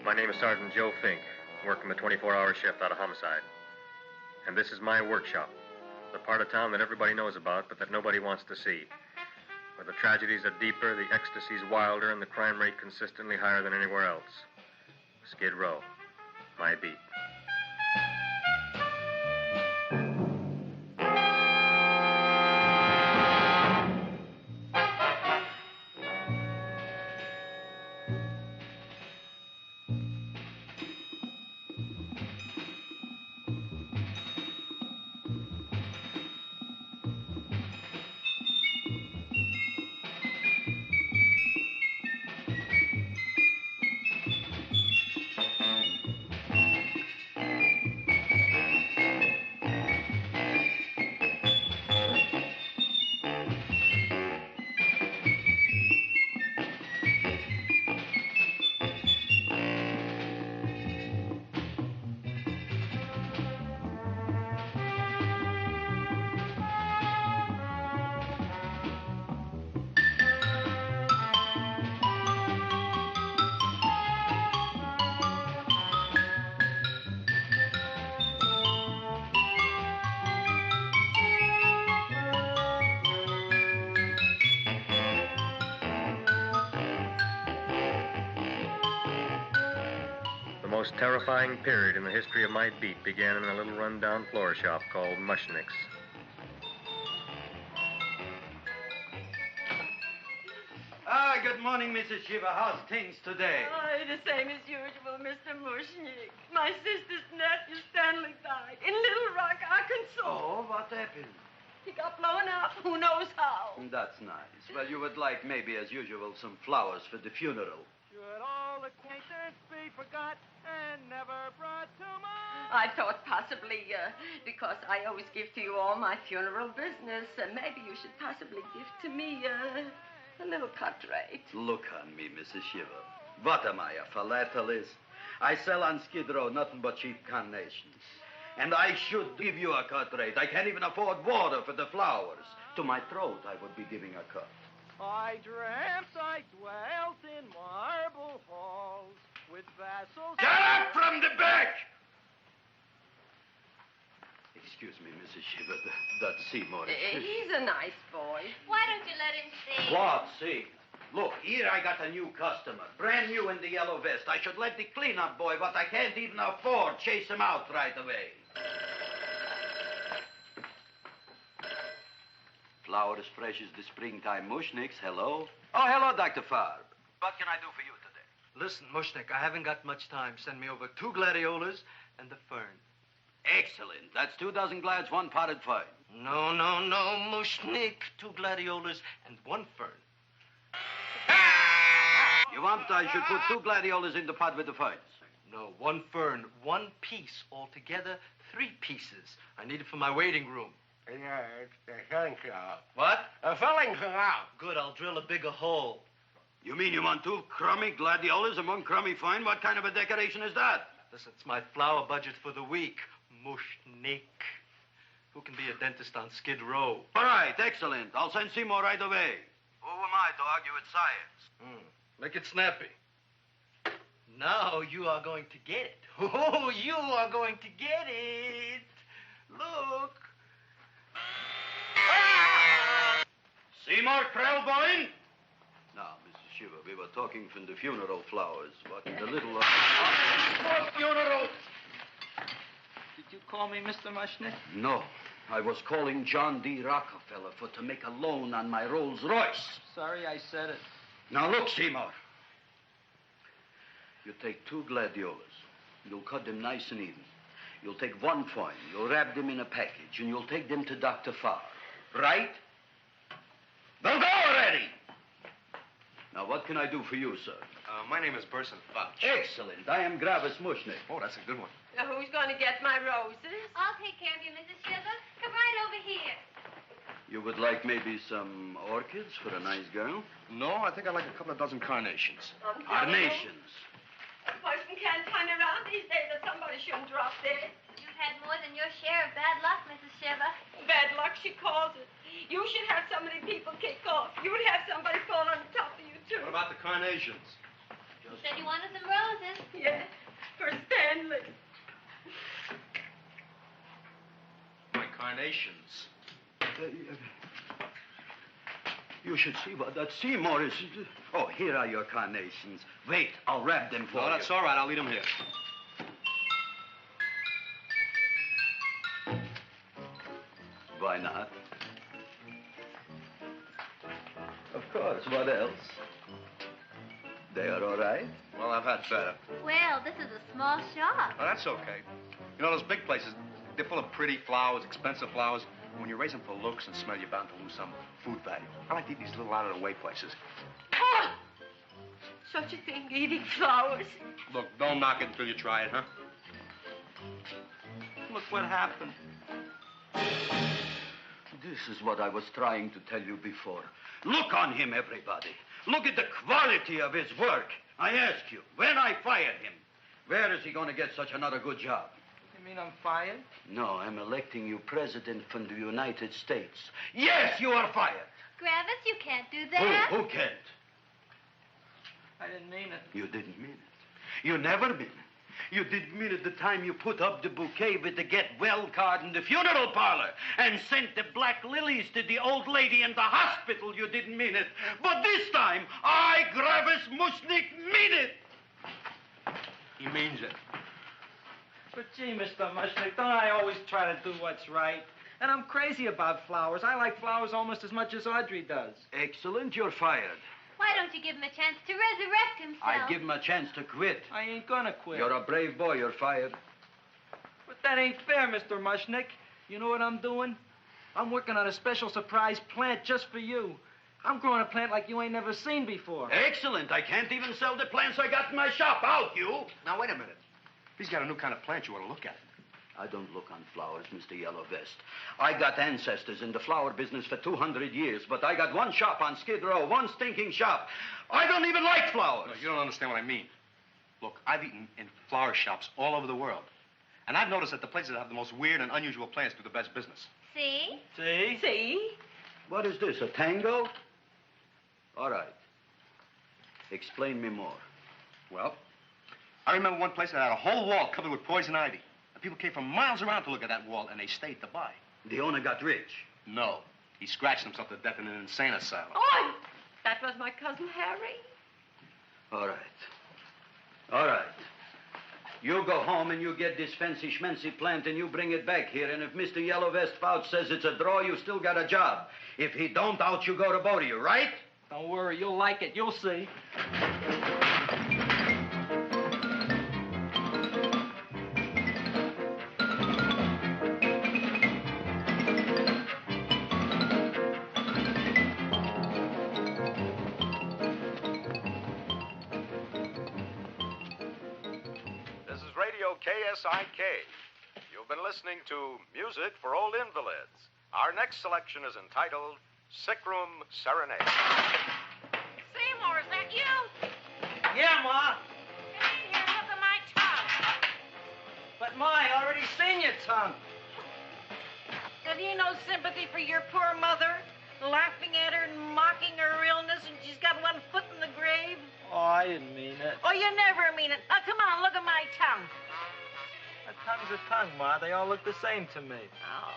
My name is Sergeant Joe Fink, working the 24-hour shift out of homicide. And this is my workshop, the part of town that everybody knows about, but that nobody wants to see. Where the tragedies are deeper, the ecstasy's wilder, and the crime rate consistently higher than anywhere else. Skid Row, my beat. The most terrifying period in the history of my beat began in a little run-down floor shop called Mushnick's. Good morning, Mrs. Shiva. How's things today? Oh, the same as usual, Mr. Mushnick. My sister's nephew, Stanley, died in Little Rock, Arkansas. Oh, what happened? He got blown up. Who knows how? That's nice. Well, you would like, maybe as usual, some flowers for the funeral. Should all acquaintance be forgot and never brought to mind? I thought possibly, because I always give to you all my funeral business, maybe you should possibly give to me, a little cut rate. Look on me, Mrs. Shiva. What am I, a philatelist? I sell on Skid Row nothing but cheap carnations. And I should give you a cut rate. I can't even afford water for the flowers. To my throat, I would be giving a cut. I dreamt I dwelt in marble halls with vassals... Get up from the back! Excuse me, Mrs. Shiva, that's Seymour. He's a nice boy. Why don't you let him see? What, see? Look, here I got a new customer, brand new in the yellow vest. I should let the cleanup boy, but I can't even afford, chase him out right away. Flowers fresh as the springtime Mushnicks. Hello? Oh, hello, Dr. Farb. What can I do for you today? Listen, Mushnick, I haven't got much time. Send me over 2 gladiolas and the fern. Excellent. That's 2 dozen glads, 1 potted fern. No, Mushnick. 2 gladiolas and 1 fern. You want I should put 2 gladiolas in the pot with the ferns? No, 1 fern, 1 piece. Altogether, 3 pieces. I need it for my waiting room. Yeah, it's the filling out. What? A filling out. Good, I'll drill a bigger hole. You mean you want 2 crummy gladiolas and 1 crummy fern? What kind of a decoration is that? Listen, it's my flower budget for the week. Mushnick. Who can be a dentist on Skid Row? All right, excellent. I'll send Seymour right away. Who am I to argue with science? Make it snappy. Now you are going to get it. Oh, you are going to get it. Look. Seymour Krelborn? Now, Mrs. Shiva, we were talking from the funeral flowers. What the little... More funeral! Did you call me Mr. Mushnick? No. I was calling John D. Rockefeller to make a loan on my Rolls Royce. Sorry I said it. Now, look, Seymour. You take 2 gladiolas. You'll cut them nice and even. You'll take 1 fern. You'll wrap them in a package, and you'll take them to Dr. Farr. Right? Well, go already! Now, what can I do for you, sir? My name is Burson Fudge. Excellent. I am Gravis Mushnick. Oh, that's a good one. Now, who's going to get my roses? I'll take care of you, Mrs. Shiva. Come right over here. You would like maybe some orchids for a nice girl? No, I think I'd like a couple of dozen carnations. Carnations. A person can't turn around these days that somebody shouldn't drop dead. You've had more than your share of bad luck, Mrs. Shiva. Bad luck, she calls it. You should have so many people kick off. You would have somebody fall on top of you, too. What about the carnations? You said you wanted some roses. Yes, for Stanley. My carnations. You should see what that Seymour is. Oh, here are your carnations. Wait, I'll wrap them for No, you. that's all right. I'll leave them here. Why not? Of course, what else? They are all right? Well, I've had better. Well, this is a small shop. Oh, that's okay. You know, those big places, they're full of pretty flowers, expensive flowers. When you raise them for looks and smell, you're bound to lose some food value. I like to eat these little out-of-the-way places. Oh! Such a thing, eating flowers. Look, don't knock it until you try it, huh? Look what happened. This is what I was trying to tell you before. Look on him, everybody. Look at the quality of his work. I ask you, when I fired him, where is he going to get such another good job? You mean I'm fired? No, I'm electing you president from the United States. Yes, you are fired. Gravis, you can't do that. Who can't? I didn't mean it. You didn't mean it. You never mean it. You didn't mean it the time you put up the bouquet with the get well card in the funeral parlor and sent the black lilies to the old lady in the hospital. You didn't mean it. But this time, I, Gravis Mushnick, mean it. He means it. But gee, Mr. Mushnick, don't I always try to do what's right? And I'm crazy about flowers. I like flowers almost as much as Audrey does. Excellent, you're fired. Why don't you give him a chance to resurrect himself? I give him a chance to quit. I ain't gonna quit. You're a brave boy, you're fired. But that ain't fair, Mr. Mushnick. You know what I'm doing? I'm working on a special surprise plant just for you. I'm growing a plant like you ain't never seen before. Excellent. I can't even sell the plants I got in my shop. Out, you. Now, wait a minute. He's got a new kind of plant you want to look at. I don't look on flowers, Mr. Yellow Vest. I got ancestors in the flower business for 200 years, but I got one shop on Skid Row, one stinking shop. I don't even like flowers. No, you don't understand what I mean. Look, I've eaten in flower shops all over the world. And I've noticed that the places that have the most weird and unusual plants do the best business. See? See? See? What is this, a tango? All right. Explain me more. Well, I remember one place that had a whole wall covered with poison ivy. And people came from miles around to look at that wall, and they stayed to buy. The owner got rich. No. He scratched himself to death in an insane asylum. Oh, that was my cousin Harry. All right. All right. You go home and you get this fancy schmancy plant and you bring it back here. And if Mr. Yellow Vest Fouch says it's a draw, you still got a job. If he don't, out you go to both of you, right? Don't worry, you'll like it. You'll see. KSIK. You've been listening to Music for Old Invalids. Our next selection is entitled Sick Room Serenade. Seymour, is that you? Yeah, Ma. Hey, here, look at my tongue. But, Ma, I already seen your tongue. Have you no sympathy for your poor mother? Laughing at her and mocking her illness, and she's got one foot in the grave? Oh, I didn't mean it. Oh, you never mean it. Now, come on, look at my tongue. A tongue's a tongue, Ma. They all look the same to me. Oh,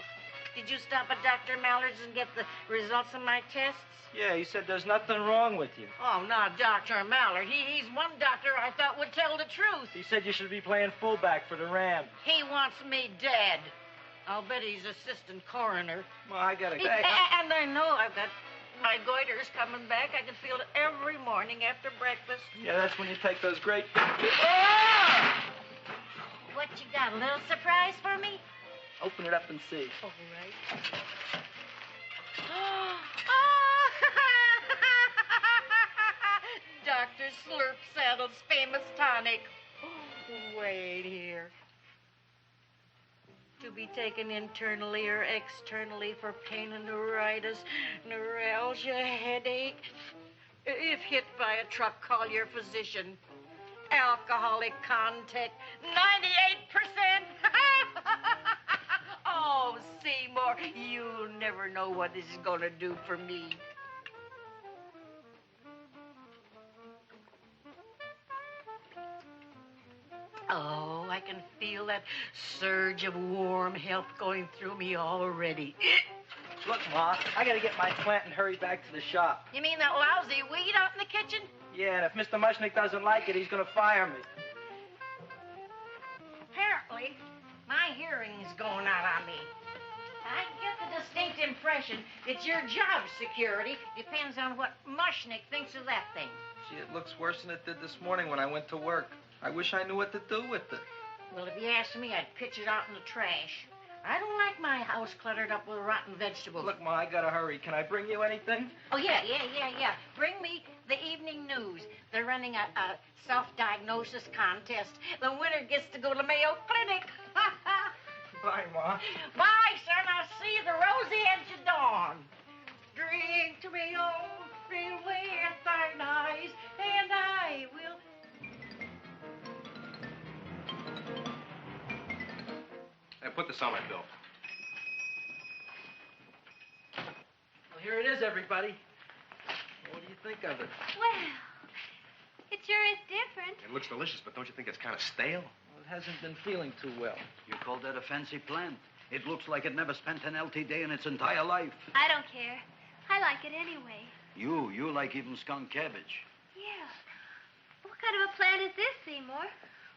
did you stop at Dr. Mallard's and get the results of my tests? Yeah, he said there's nothing wrong with you. Oh, not Dr. Mallard. He's one doctor I thought would tell the truth. He said you should be playing fullback for the Rams. He wants me dead. I'll bet he's assistant coroner. Ma, I gotta go. And I know I've got my goiter's coming back. I can feel it every morning after breakfast. Yeah, that's when you take those great... What you got, a little surprise for me? Open it up and see. All right. Dr. Slurp Saddle's famous tonic. Wait here. To be taken internally or externally for pain and neuritis, neuralgia, headache. If hit by a truck, call your physician. Alcoholic contact, 98%. Oh, Seymour, you never know what this is going to do for me. that surge of warm health going through me already. Look, Ma, I gotta get my plant and hurry back to the shop. You mean that lousy weed out in the kitchen? Yeah, and if Mr. Mushnick doesn't like it, he's gonna fire me. Apparently, my hearing's going out on me. I get the distinct impression that your job security depends on what Mushnick thinks of that thing. Gee, it looks worse than it did this morning when I went to work. I wish I knew what to do with it. Well, if you asked me, I'd pitch it out in the trash. I don't like my house cluttered up with rotten vegetables. Look, Ma, I gotta hurry. Can I bring you anything? Oh, yeah. Bring me the evening news. They're running a self-diagnosis contest. The winner gets to go to Mayo Clinic. Bye, Ma. Bye, son. I'll see you the rosy edge of dawn. Drink to me, oh, with thine eyes, and I will... Hey, put this on my bill. Well, here it is, everybody. What do you think of it? Well, it sure is different. It looks delicious, but don't you think it's kind of stale? Well, it hasn't been feeling too well. You call that a fancy plant? It looks like it never spent an LT day in its entire life. I don't care. I like it anyway. You like even skunk cabbage. Yeah. What kind of a plant is this, Seymour?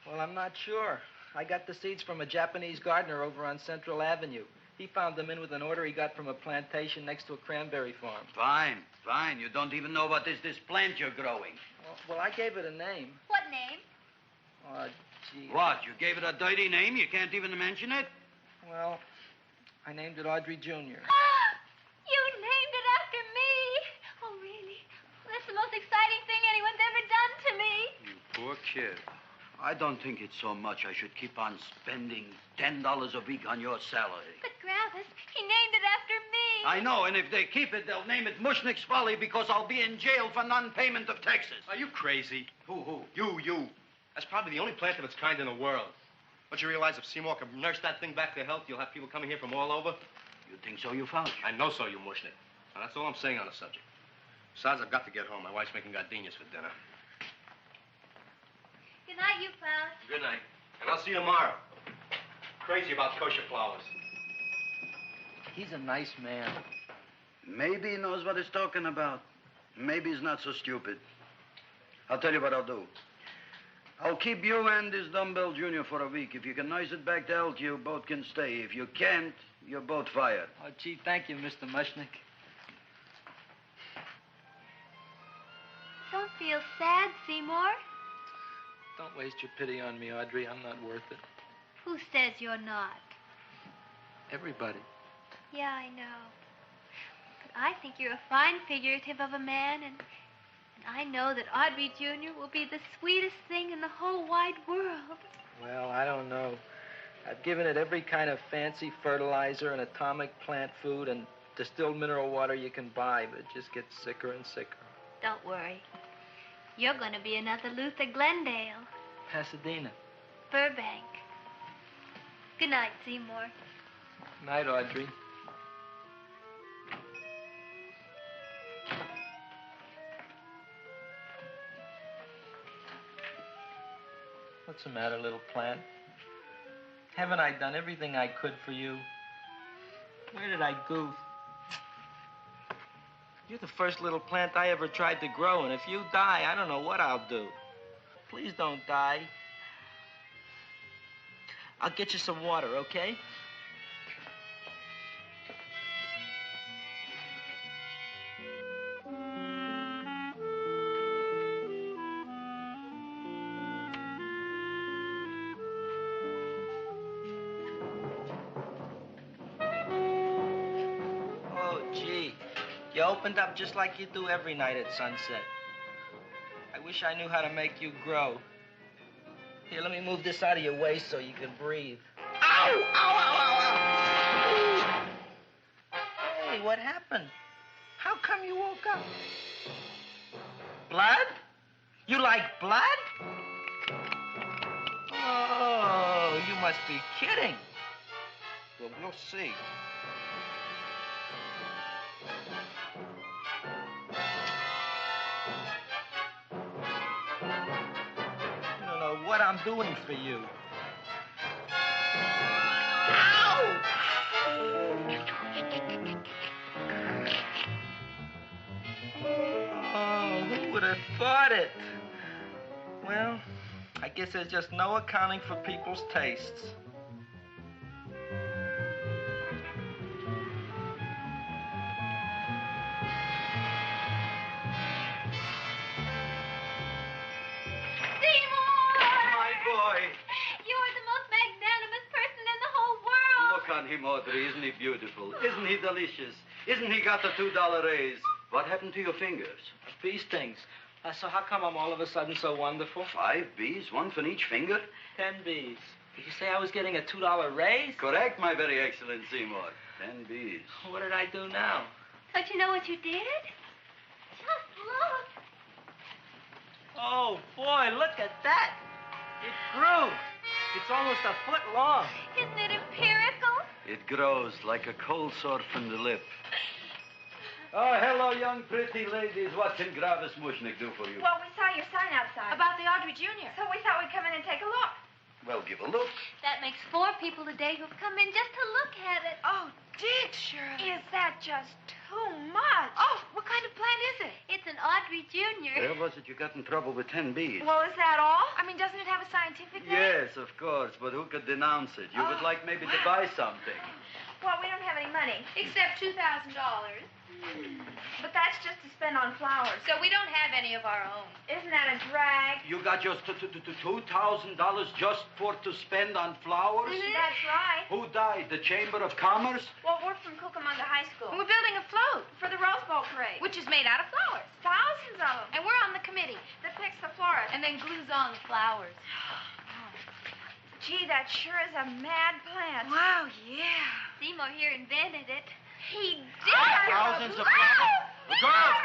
Well, I'm not sure. I got the seeds from a Japanese gardener over on Central Avenue. He found them in with an order he got from a plantation next to a cranberry farm. Fine. You don't even know what is this plant you're growing. Well, I gave it a name. What name? Oh, gee. What, you gave it a dirty name? You can't even mention it? Well, I named it Audrey Jr. You named it after me. Oh, really? That's the most exciting thing anyone's ever done to me. You poor kid. I don't think it's so much I should keep on spending $10 a week on your salary. But, Gravis, he named it after me. I know, and if they keep it, they'll name it Mushnick's Folly because I'll be in jail for non-payment of taxes. Are you crazy? Who? You. That's probably the only plant of its kind in the world. Don't you realize if Seymour can nurse that thing back to health, you'll have people coming here from all over? You think so, you found? I know so, you Mushnick. Now, that's all I'm saying on the subject. Besides, I've got to get home. My wife's making gardenias for dinner. Good night, you fellas. Good night. And I'll see you tomorrow. Crazy about kosher flowers. He's a nice man. Maybe he knows what he's talking about. Maybe he's not so stupid. I'll tell you what I'll do. I'll keep you and this dumbbell junior for a week. If you can nurse it back to health, you both can stay. If you can't, you're both fired. Oh, gee, thank you, Mr. Mushnick. Don't feel sad, Seymour. Don't waste your pity on me, Audrey. I'm not worth it. Who says you're not? Everybody. Yeah, I know. But I think you're a fine figurative of a man, and I know that Audrey Jr. will be the sweetest thing in the whole wide world. Well, I don't know. I've given it every kind of fancy fertilizer and atomic plant food and distilled mineral water you can buy, but it just gets sicker and sicker. Don't worry. You're going to be another Luther Glendale. Pasadena. Burbank. Good night, Seymour. Night, Audrey. What's the matter, little plant? Haven't I done everything I could for you? Where did I goof? You're the first little plant I ever tried to grow, and if you die, I don't know what I'll do. Please don't die. I'll get you some water, okay? You opened up just like you do every night at sunset. I wish I knew how to make you grow. Here, let me move this out of your way so you can breathe. Ow! Ow, ow, ow, ow! Hey, what happened? How come you woke up? Blood? You like blood? Oh, you must be kidding. Well, we'll see. What I'm doing for you. Oh, who would have thought it? Well, I guess there's just no accounting for people's tastes. On him, Audrey. Isn't he beautiful? Isn't he delicious? Isn't he got the $2 raise? What happened to your fingers? Bee stings. So how come I'm all of a sudden so wonderful? 5 bees, one for each finger? 10 bees. Did you say I was getting a $2 raise? Correct, my very excellent Seymour. 10 bees. What did I do now? Don't you know what you did? Just look. Oh, boy, look at that. It grew. It's almost a foot long. Isn't it empirical? It grows like a cold sore from the lip. Oh, hello, young pretty ladies. What can Gravis Mushnick do for you? Well, we saw your sign outside. About the Audrey Jr. So we thought we'd come in and take a look. Well, give a look. That makes 4 people today who've come in just to look at it. Oh, Dick, Shirley. Is that just too much? Oh, what kind of plant is it? It's an Audrey Jr. Where was it you got in trouble with 10 bees? Well, is that all? I mean, doesn't it have a scientific name? Yes, of course, but who could denounce it? You would like maybe to buy something. Well, we don't have any money. Except $2,000. But that's just to spend on flowers. So we don't have any of our own. Isn't that a drag? You got just $2,000 just to spend on flowers? Mm-hmm. That's right. Who died? The Chamber of Commerce? Well, we're from Cucamonga High School. We're building a float for the Rose Bowl parade. Which is made out of flowers. Thousands of them. And we're on the committee that picks the florist. And then glues on the flowers. Gee, that sure is a mad plant. Wow, yeah. Seymour here invented it. He did. Thousands of flowers.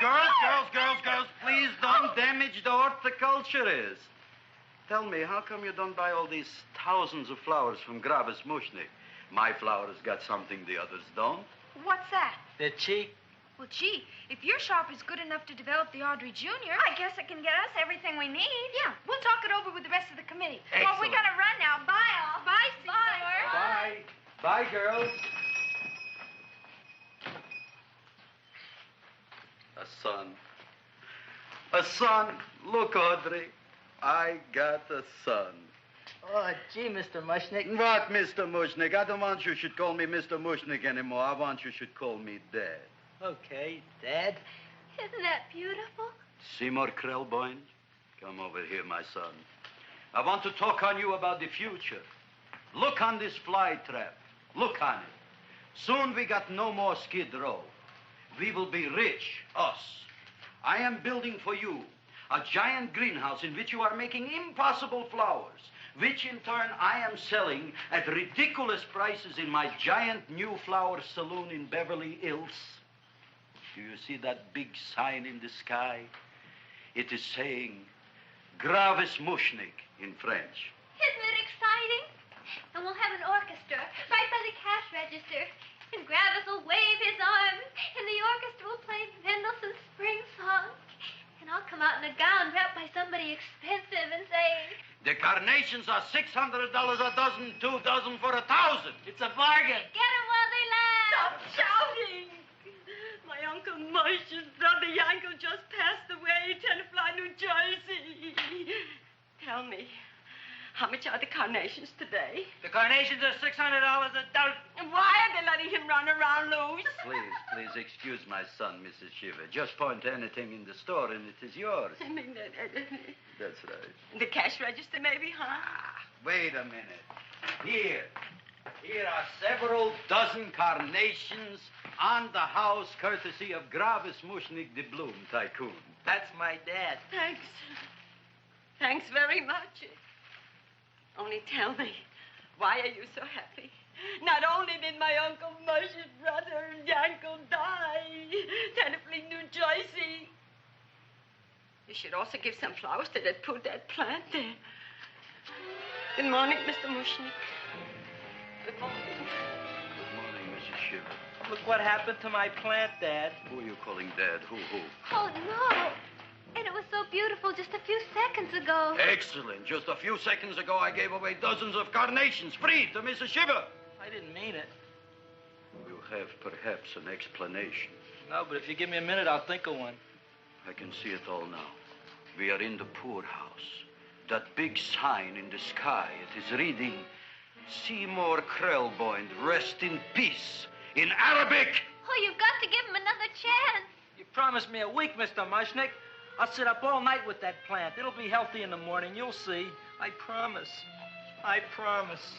Girls, please don't damage the horticulturist. Tell me, how come you don't buy all these thousands of flowers from Gravis Mushnick? My flowers got something the others don't. What's that? They're cheap. Well, gee, if your shop is good enough to develop the Audrey Jr., I guess it can get us everything we need. Yeah, we'll talk it over with the rest of the committee. Excellent. Well, we gotta run now. Bye, all. Bye, Seymour. Bye. Bye, girls. A son. A son. Look, Audrey. I got a son. Oh, gee, Mr. Mushnick. What, Mr. Mushnick? I don't want you should call me Mr. Mushnick anymore. I want you should call me Dad. Okay, Dad. Isn't that beautiful? Seymour Krelborn, come over here, my son. I want to talk on you about the future. Look on this fly trap. Look on it. Soon we got no more Skid Row. We will be rich, us. I am building for you a giant greenhouse in which you are making impossible flowers, which in turn I am selling at ridiculous prices in my giant new flower saloon in Beverly Hills. Do you see that big sign in the sky? It is saying Gravis Mushnick in French. Isn't it exciting? And we'll have an orchestra right by the cash register. And Gravis will wave his arms, and the orchestra will play Mendelssohn's Spring Song. And I'll come out in a gown wrapped by somebody expensive and say, The carnations are $600 a dozen, 2 dozen for 1,000. It's a bargain. get 'em while they last. Stop shouting! My Uncle Mosh's brother Yankel just passed away, Tenafly, New Jersey. Tell me, how much are the carnations today? The carnations are $600 a dozen. And why are they letting him run around loose? Please excuse my son, Mrs. Shiver. Just point to anything in the store and it is yours. I mean, That's right. the cash register maybe, huh? Wait a minute. Here are several dozen carnations on the house courtesy of Gravis Mushnick, the Bloom Tycoon. That's my dad. Thanks. Thanks very much. Only tell me, why are you so happy? Not only did my Uncle Mosh's brother Yankel die, Tenafly, New Jersey, you should also give some flowers to that poor dead plant there. Good morning, Mr. Mushnick. Good morning. Good morning, Mrs. Shiver. Look what happened to my plant, Dad. Who are you calling Dad? Who? Oh, no. And it was so beautiful just a few seconds ago. Excellent. Just a few seconds ago, I gave away dozens of carnations free to Mrs. Shiver. I didn't mean it. You have perhaps an explanation. No, but if you give me a minute, I'll think of one. I can see it all now. We are in the poorhouse. That big sign in the sky, it is reading, Seymour Krelborn, rest in peace, in Arabic. Oh, you've got to give him another chance. You promised me a week, Mr. Mushnick. I'll sit up all night with that plant. It'll be healthy in the morning. You'll see. I promise. I promise.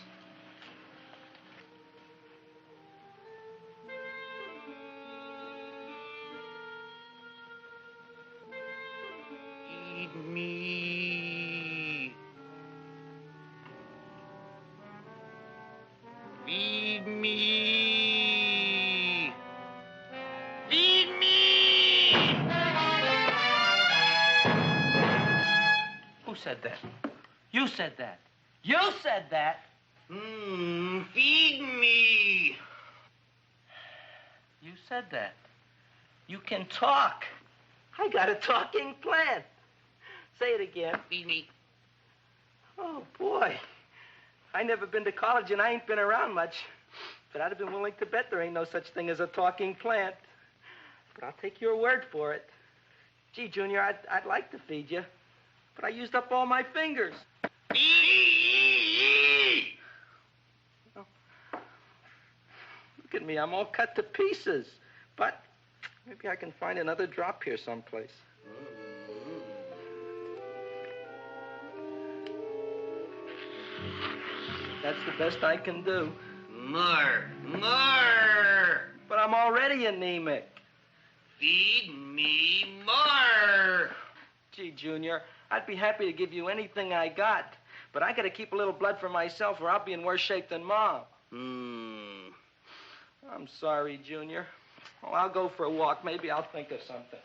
Feed me. Feed me. Feed me. Who said that? You said that. You said that. Feed me. You said that. You can talk. I got a talking plant. Say it again. Feed me. Oh, boy. I never been to college and I ain't been around much. But I'd have been willing to bet there ain't no such thing as a talking plant. But I'll take your word for it. Gee, Junior, I'd like to feed you. But I used up all my fingers. Oh. Look at me. I'm all cut to pieces. But maybe I can find another drop here someplace. That's the best I can do. More. But I'm already anemic. Feed me more. Gee, Junior, I'd be happy to give you anything I got. But I gotta keep a little blood for myself or I'll be in worse shape than Mom. I'm sorry, Junior. Oh, I'll go for a walk. Maybe I'll think of something.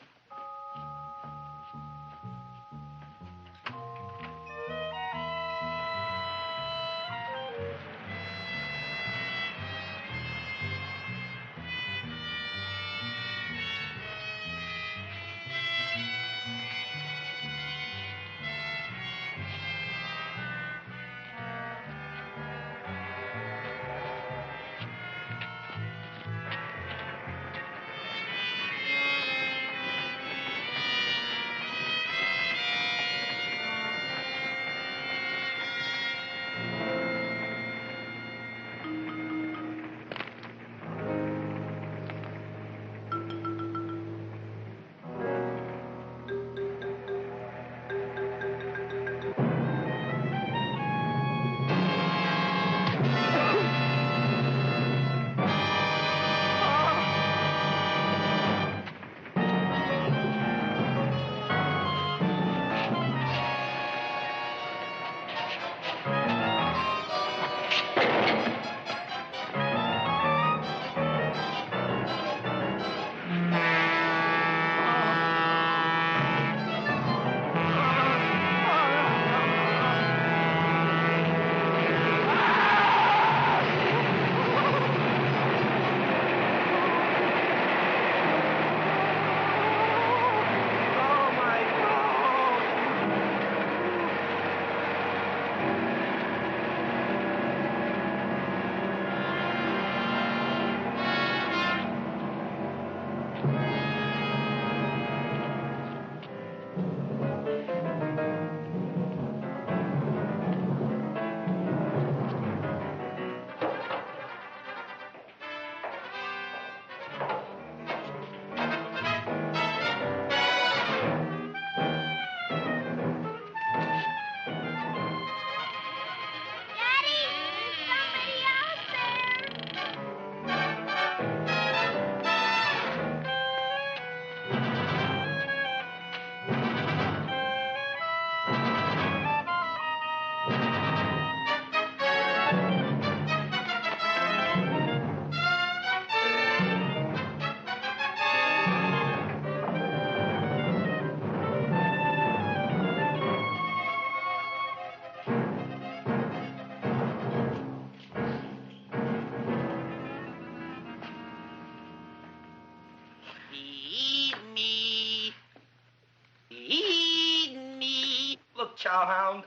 Chowhound.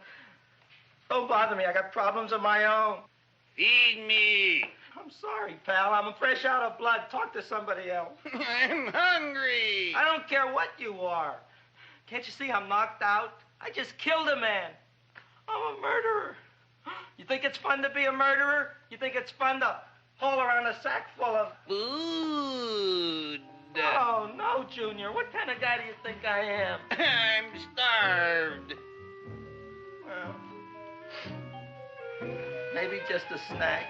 Don't bother me. I got problems of my own. Feed me. I'm sorry, pal. I'm fresh out of blood. Talk to somebody else. I'm hungry. I don't care what you are. Can't you see I'm knocked out? I just killed a man. I'm a murderer. You think it's fun to be a murderer? You think it's fun to haul around a sack full of... Food. Oh, no, Junior. What kind of guy do you think I am? I'm starved. Well, maybe just a snack.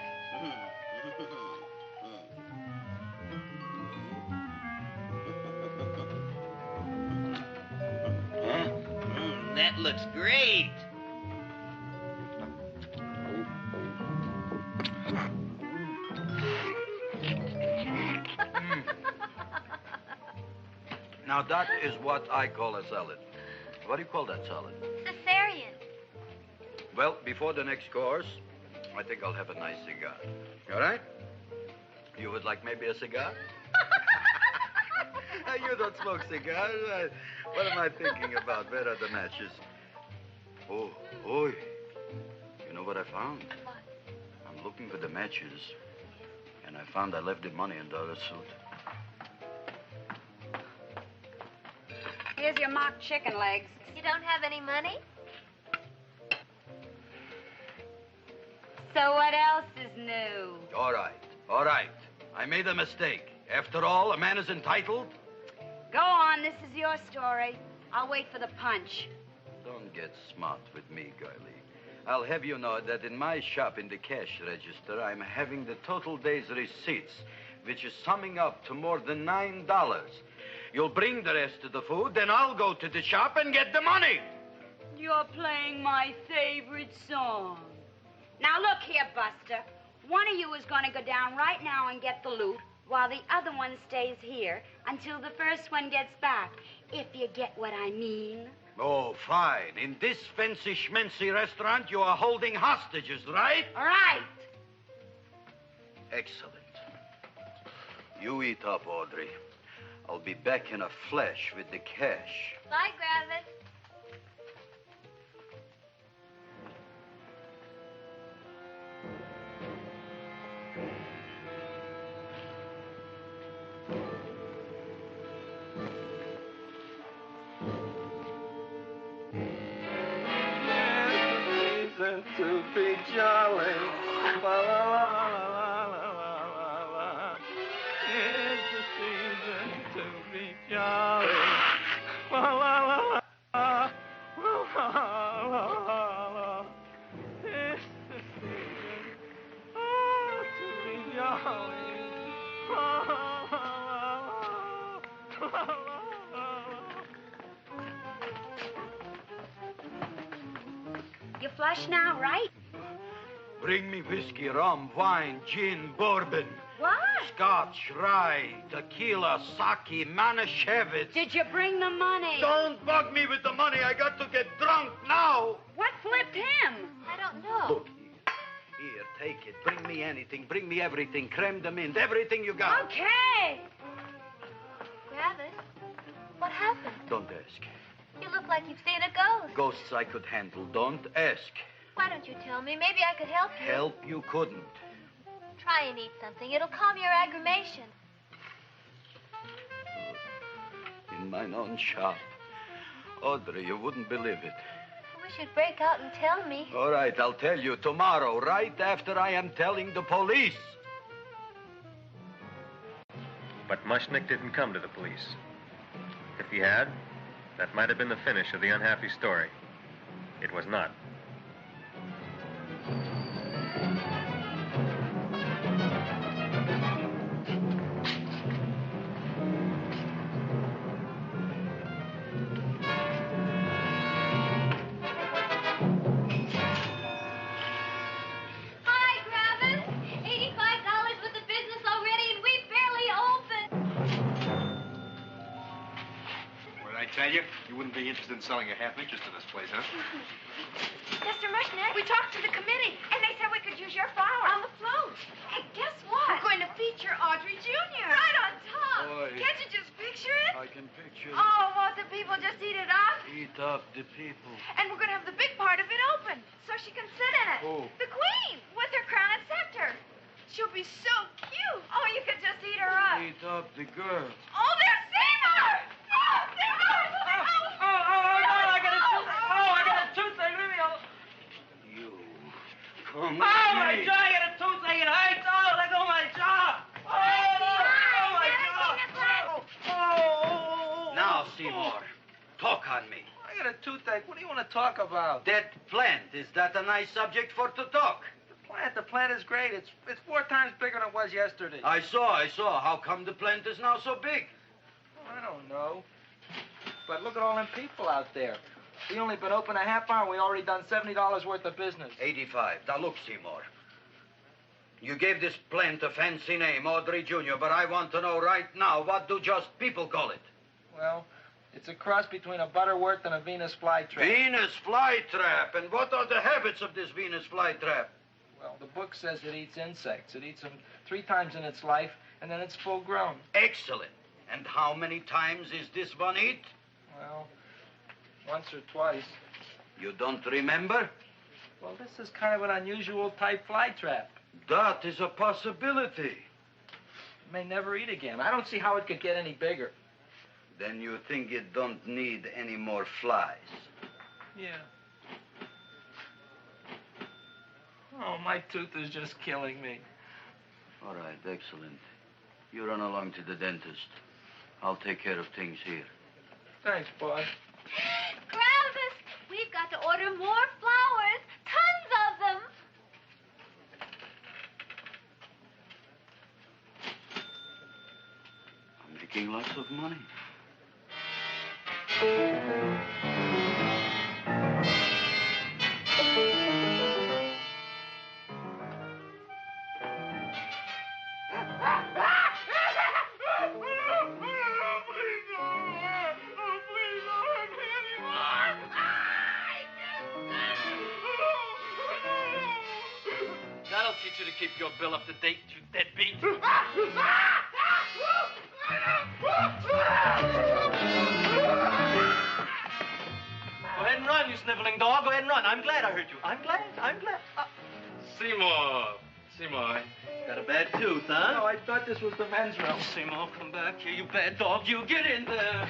That looks great. Now, that is what I call a salad. What do you call that salad? Cesarean. Well, before the next course, I think I'll have a nice cigar. All right? You would like maybe a cigar? You don't smoke cigars. What am I thinking about? Where are the matches? Oh, oi. You know what I found? What? I'm looking for the matches, and I found I left the money in the other suit. Here's your mock chicken legs. You don't have any money? So what else is new? All right. I made a mistake. After all, a man is entitled. Go on, this is your story. I'll wait for the punch. Don't get smart with me, girlie. I'll have you know that in my shop in the cash register, I'm having the total day's receipts, which is summing up to more than $9. You'll bring the rest of the food, then I'll go to the shop and get the money. You're playing my favorite song. Now, look here, Buster. One of you is going to go down right now and get the loot, while the other one stays here until the first one gets back, if you get what I mean. Oh, fine. In this fancy schmancy restaurant, you are holding hostages, right? Right. Excellent. You eat up, Audrey. I'll be back in a flash with the cash. Bye, Gravis. To be jolly. La, la, la, la, la, la, la. It's the season to be jolly. La, la, la, la, la, la, la, la. It's the season to be jolly. La, la, la, la, la, la. You flush now, right? Bring me whiskey, rum, wine, gin, bourbon. What? Scotch, rye, tequila, sake, Manischewitz. Did you bring the money? Don't bug me with the money. I got to get drunk now. What flipped him? I don't know. Look, here, take it. Bring me anything. Bring me everything. Creme de menthe, everything you got. Okay. Gravis, what happened? Don't ask. You look like you've seen a ghost. Ghosts I could handle. Don't ask. Why don't you tell me? Maybe I could help you. Help you couldn't. Try and eat something. It'll calm your aggravation. In mine own shop. Audrey, you wouldn't believe it. I wish you'd break out and tell me. All right, I'll tell you tomorrow, right after I am telling the police. But Mushnick didn't come to the police. If he had, that might have been the finish of the unhappy story. It was not. Hi, Gravis. $85 with the business already, and we barely opened. What did I tell you? You wouldn't be interested in selling your half interest in this place, huh? Mr. Mushnick, we talked to the committee, and they said we could use your flour on the float. Hey, guess what? We're going to feature Audrey Jr. Right on top. Boy. Can't you just picture it? I can picture it. Oh, won't the people just eat it up? Eat up the people. And we're going to have the big part of it open, so she can sit in it. Who? The Queen, with her crown and scepter. She'll be so cute. Oh, you could just eat her up. Eat up the girl. Oh, there's Seymour! Oh, Seymour! I got a toothache. Leave me alone. You come Oh, my jaw! I got a toothache. It hurts. Oh, let go of my jaw. My jaw. Oh. Now, Seymour, talk on me. I got a toothache. What do you want to talk about? That plant, is that a nice subject for to talk? The plant is great. It's 4 times bigger than it was yesterday. I saw. How come the plant is now so big? I don't know. But look at all them people out there. We only been open a half hour. We already done $70 worth of business. 85. Now, look, Seymour. You gave this plant a fancy name, Audrey Jr., but I want to know right now, what do just people call it? Well, it's a cross between a Butterworth and a Venus flytrap. Venus flytrap. And what are the habits of this Venus flytrap? Well, the book says it eats insects. It eats them 3 times in its life, and then it's full grown. Excellent. And how many times is this one eat? Well, once or twice. You don't remember? Well, this is kind of an unusual type flytrap. That is a possibility. It may never eat again. I don't see how it could get any bigger. Then you think it don't need any more flies? Yeah. Oh, my tooth is just killing me. All right, excellent. You run along to the dentist. I'll take care of things here. Thanks, boy. Gravis, we've got to order more flowers. Tons of them. I'm making lots of money. That'll teach you to keep your bill up to date, you deadbeat. Go ahead and run, you sniveling dog. Go ahead and run. I'm glad I hurt you. I'm glad. Seymour, got a bad tooth, huh? No, I thought this was the men's room. Seymour, come back here, you bad dog. You get in there.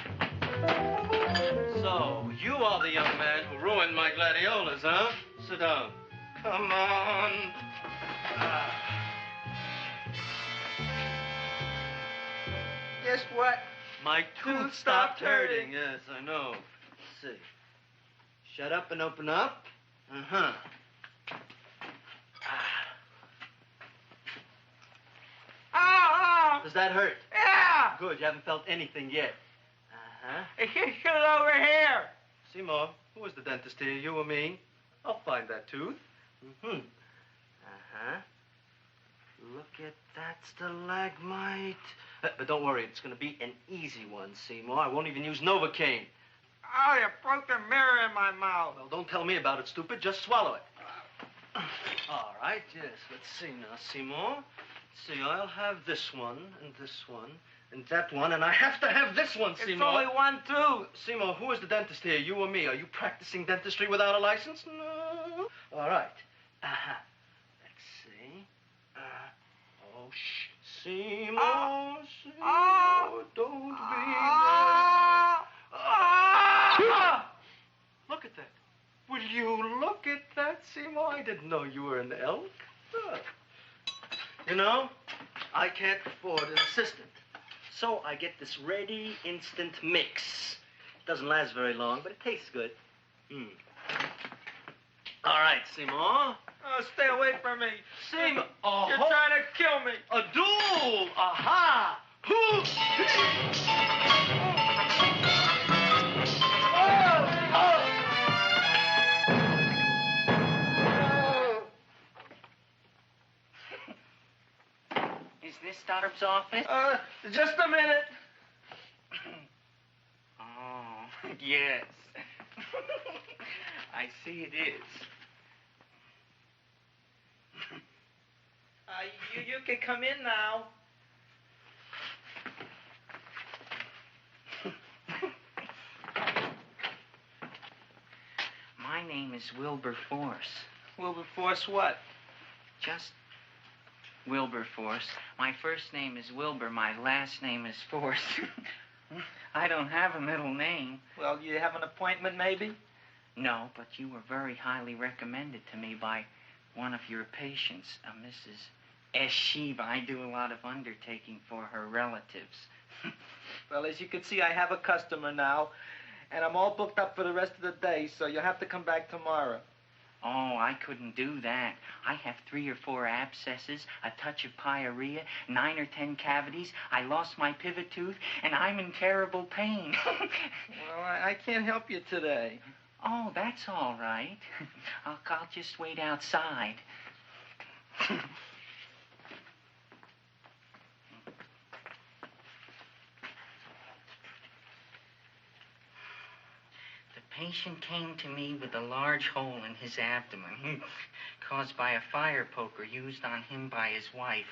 So, you are the young man who ruined my gladiolas, huh? Sit down. Come on. Guess what? My tooth stopped hurting. Yes, I know. Let's see. Shut up and open up. Uh-huh. Oh! Does that hurt? Yeah! Good, you haven't felt anything yet. Uh-huh. Get it over here. Seymour, who was the dentist here, you or me? I'll find that tooth. Mm-hmm. Uh-huh. Look at that stalagmite. But don't worry, it's going to be an easy one, Seymour. I won't even use Novocaine. Oh, you broke the mirror in my mouth. Well, don't tell me about it, stupid. Just swallow it. All right, yes. Let's see now, Seymour. Let's see, I'll have this one, and this one, and that one, and I have to have this one, Seymour. It's only one tooth. Seymour, who is the dentist here, you or me? Are you practicing dentistry without a license? No. All right. Uh-huh. Let's see. Oh, shh. Seymour, Seymour, don't be Look at that. Will you look at that, Seymour? I didn't know you were an elk. You know, I can't afford an assistant. So I get this ready instant mix. Doesn't last very long, but it tastes good. All right, Seymour. Oh, stay away from me. Seymour. You're trying to kill me. A duel. Aha. Is this Stoddard's office? Just a minute. Oh, yes. I see it is. You can come in now. My name is Wilbur Force. Wilberforce what? Just Wilberforce. My first name is Wilbur. My last name is Force. I don't have a middle name. Well, you have an appointment, maybe? No, but you were very highly recommended to me by one of your patients, Mrs. S. Sheba. I do a lot of undertaking for her relatives. Well, as you can see, I have a customer now, and I'm all booked up for the rest of the day, so you'll have to come back tomorrow. Oh, I couldn't do that. I have 3 or 4 abscesses, a touch of pyorrhea, 9 or 10 cavities. I lost my pivot tooth, and I'm in terrible pain. Well, I can't help you today. Oh, that's all right. I'll just wait outside. The patient came to me with a large hole in his abdomen caused by a fire poker used on him by his wife.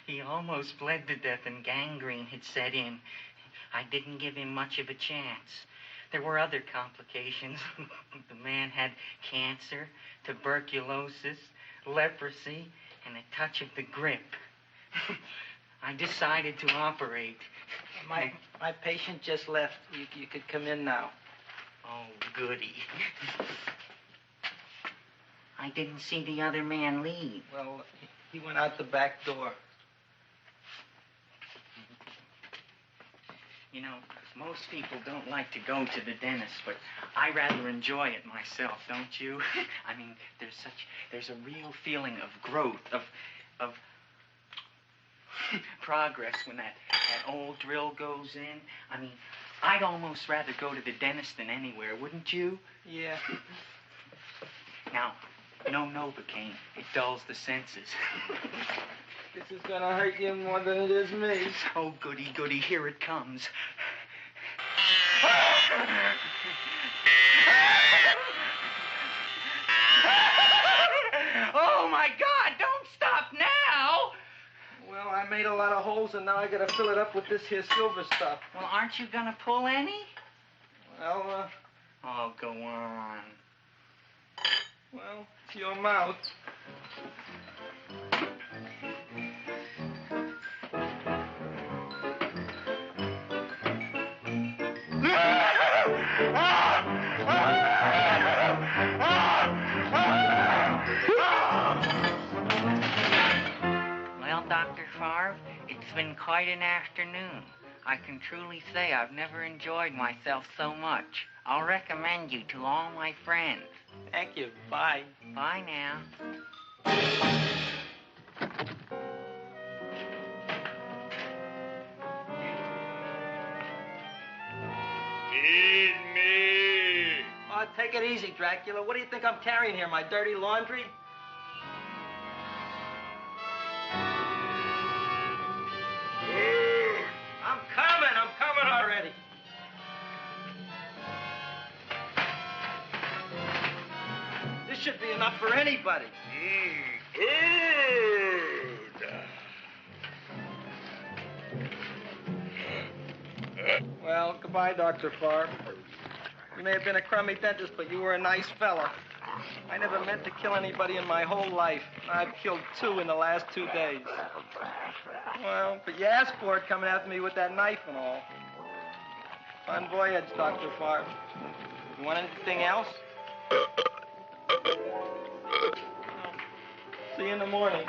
He almost bled to death and gangrene had set in. I didn't give him much of a chance. There were other complications. The man had cancer, tuberculosis, leprosy, and a touch of the grip. I decided to operate. My patient just left. You could come in now. Oh, goody. I didn't see the other man leave. Well, he went out the back door. You know, most people don't like to go to the dentist, but I rather enjoy it myself, don't you? I mean, there's a real feeling of growth, of progress when that old drill goes in. I mean, I'd almost rather go to the dentist than anywhere, wouldn't you? Yeah. Now, no Novocaine. It dulls the senses. This is gonna hurt you more than it is me. Oh, goody, goody, here it comes. Oh, my God, don't stop now! Well, I made a lot of holes, and now I gotta fill it up with this here silver stuff. Well, aren't you gonna pull any? Well, Oh, go on. Well, it's your mouth. Well, Dr. Favre, it's been quite an afternoon. I can truly say I've never enjoyed myself so much. I'll recommend you to all my friends. Thank you. Bye. Bye now. Feed me. Oh, take it easy, Dracula. What do you think I'm carrying here, my dirty laundry? I'm coming already. This should be enough for anybody. Well, goodbye, Dr. Favre. You may have been a crummy dentist, but you were a nice fella. I never meant to kill anybody in my whole life. I've killed 2 in the last 2 days. Well, but you asked for it coming after me with that knife and all. Fun voyage, Dr. Favre. You want anything else? See you in the morning.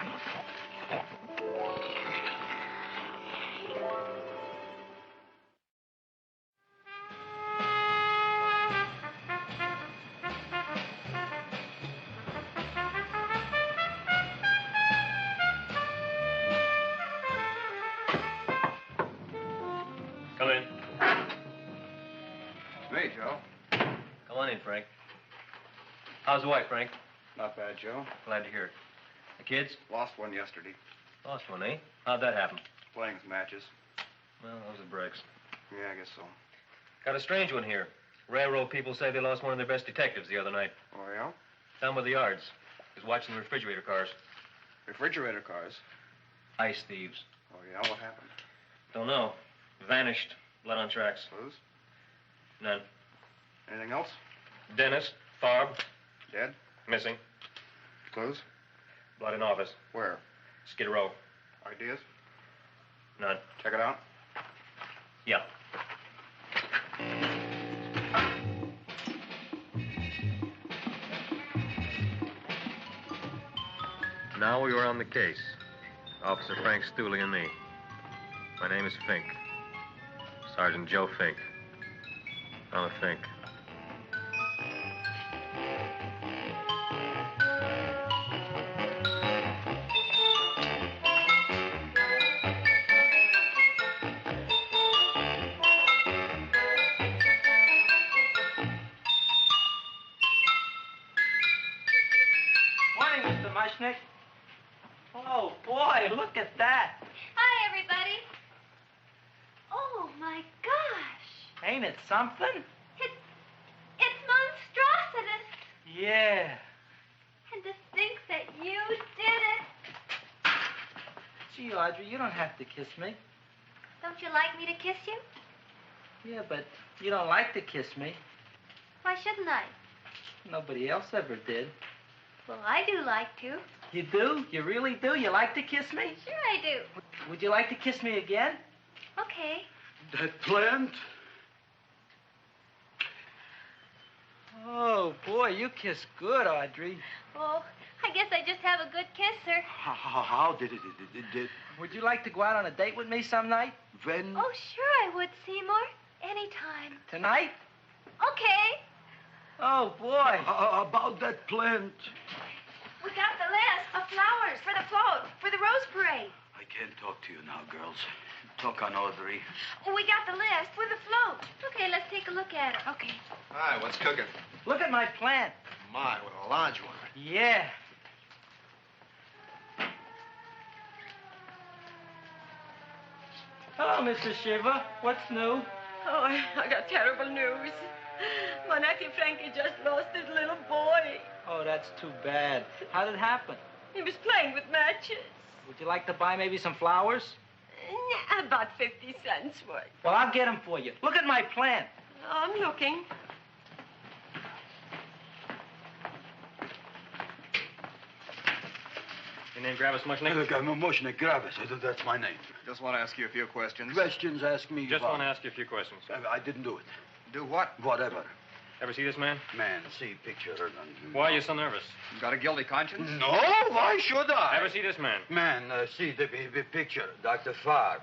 Come in. Hey, Joe. Come on in, Frank. How's the wife, Frank? Not bad, Joe. Glad to hear it. The kids? Lost one yesterday. Lost one, eh? How'd that happen? Playing some matches. Well, those are breaks. Yeah, I guess so. Got a strange one here. Railroad people say they lost one of their best detectives the other night. Oh, yeah? Down by the yards. He was watching the refrigerator cars. Refrigerator cars? Ice thieves. Oh, yeah? What happened? Don't know. Vanished. Blood on tracks. Clues? None. Anything else? Dennis. Farb. Dead? Missing. Clues? Blood in office. Where? Skid Row. Ideas? None. Check it out. Yeah. Now we were on the case. Officer Frank Stooley and me. My name is Fink. Sergeant Joe Fink. I'm a Fink. Morning, Mr. Mushnick. Oh, boy, look at that. Hi, everybody. Oh, my gosh. Ain't it something? It's monstrositous. Yeah. And to think that you did it. Gee, Audrey, you don't have to kiss me. Don't you like me to kiss you? Yeah, but you don't like to kiss me. Why shouldn't I? Nobody else ever did. Well, I do like to. You do? You really do? You like to kiss me? Sure I do. Would you like to kiss me again? Okay. That plant? Oh, boy, you kiss good, Audrey. Oh, I guess I just have a good kisser. How did it? Would you like to go out on a date with me some night? When? Oh, sure I would, Seymour. Anytime. Tonight? Okay. Oh, boy. About that plant. We got the list of flowers for the float, for the Rose Parade. I can't talk to you now, girls. Talk on Audrey. We got the list for the float. Okay, let's take a look at it. Okay. Hi, what's cooking? Look at my plant. My, what a large one. Yeah. Hello, Mrs. Shiva. What's new? Oh, I got terrible news. My nephew Frankie just lost his little boy. Oh, that's too bad. How did it happen? He was playing with matches. Would you like to buy maybe some flowers? About 50 cents worth. Well, I'll get them for you. Look at my plant. I'm looking. Your name Gravis Mushnick? Mushnick, Gravis. That's my name. Just want to ask you a few questions. Questions, ask me. Just want to ask you a few questions. I didn't do it. Do what? Whatever. Ever see this man? Man, see picture. Why are you so nervous? You got a guilty conscience? No, why should I? Ever see this man? Man, see the picture. Dr. Farb.